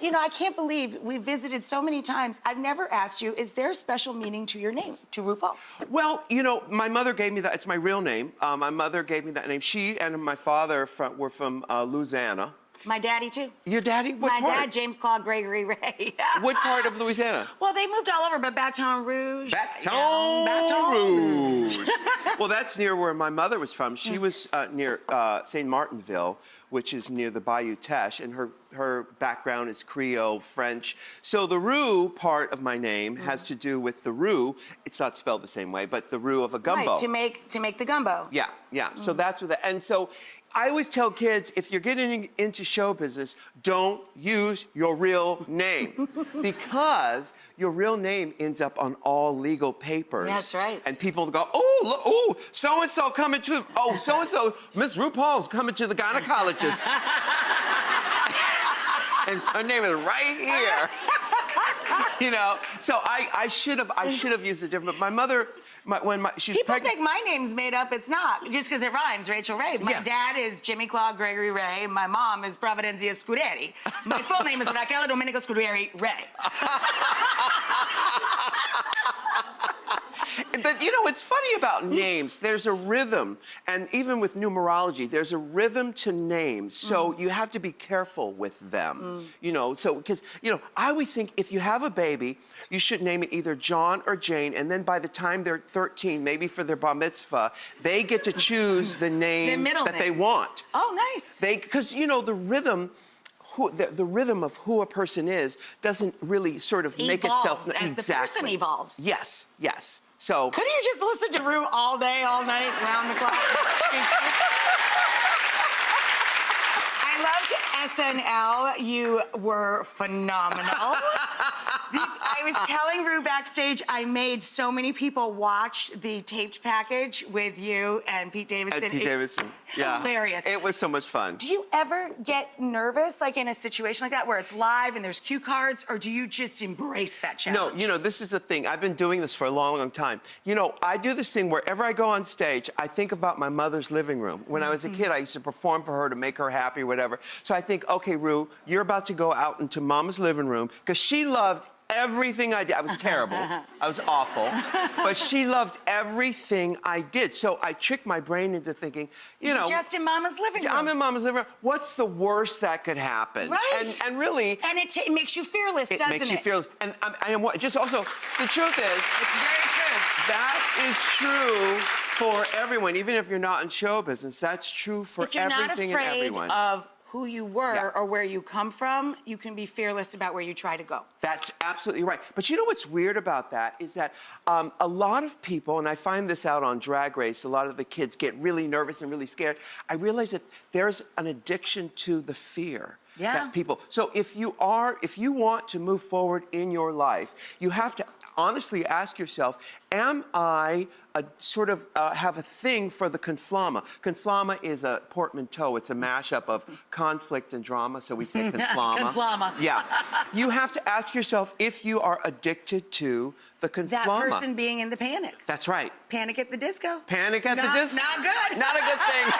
you know, I can't believe we visited so many times. I've never asked you, is there a special meaning to your name, to RuPaul? Well, you know, my mother gave me that. It's my real name. My mother gave me that name. She and my father were from Louisiana. My daddy, too. Your daddy? What part? My dad, James Claude Gregory Ray. What part of Louisiana? Well, they moved all over, but Baton Rouge. Baton Rouge. Well, that's near where my mother was from. She was near St. Martinville, which is near the Bayou Teche, and her background is Creole, French. So the roux part of my name has to do with the roux. It's not spelled the same way, but the roux of a gumbo. Right, to make the gumbo. Yeah, yeah. So that's what and so I always tell kids, if you're getting into show business, don't use your real name because your real name ends up on all legal papers. That's right. And people go, oh, look, oh, so-and-so coming to, oh, so-and-so, Miss RuPaul's coming to the gynecologist. And her name is right here. You know, so I should have used a different, but my mother, she's People pregnant. think my name's made up. It's not, just because it rhymes, Rachael Ray. My dad is Jimmy Claude Gregory Ray. My mom is Providencia Scuderi. My full name is Rachael Domenico Scuderi Ray. But you know, it's funny about names. There's a rhythm, and even with numerology, there's a rhythm to names. So you have to be careful with them. You know, so because you know, I always think if you have a baby, you should name it either John or Jane, and then by the time they're 13, maybe for their bar mitzvah, they get to choose the name that they want. Oh, nice. Because you know the rhythm. The rhythm of who a person is doesn't really sort of make itself as the person evolves. Yes, yes. So couldn't you just listen to Ru all day, all night, round the clock? I loved SNL. You were phenomenal. I was telling Ru backstage, I made so many people watch the taped package with you and Pete Davidson. And Pete Davidson, yeah. Hilarious. It was so much fun. Do you ever get nervous, like in a situation like that, where it's live and there's cue cards, or do you just embrace that challenge? No, you know, this is the thing. I've been doing this for a long, long time. You know, I do this thing wherever I go on stage, I think about my mother's living room. When I was a kid, I used to perform for her to make her happy, whatever. So I think, okay, Ru, you're about to go out into Mama's living room, because she loved everything I did. I was terrible. I was awful. But she loved everything I did. So I tricked my brain into thinking, you know. Just in Mama's living room. I'm in Mama's living room. What's the worst that could happen? Right. And really. And it makes you fearless, doesn't it? It makes you fearless. And just also, the truth is. It's very true. That is true for everyone. Even if you're not in show business, that's true for everything and everyone. If you're not afraid of who you were or where you come from, you can be fearless about where you try to go. That's absolutely right. But you know what's weird about that is that a lot of people, and I find this out on Drag Race, a lot of the kids get really nervous and really scared. I realize that there's an addiction to the fear. That people. So if you want to move forward in your life, you have to honestly ask yourself, am I have a thing for the conflama? Conflama is a portmanteau. It's a mashup of conflict and drama, so we say conflama. Conflama. Yeah. You have to ask yourself if you are addicted to the conflama. That person being in the panic. That's right. Panic at the disco. Panic at the disco. Not good. Not a good thing.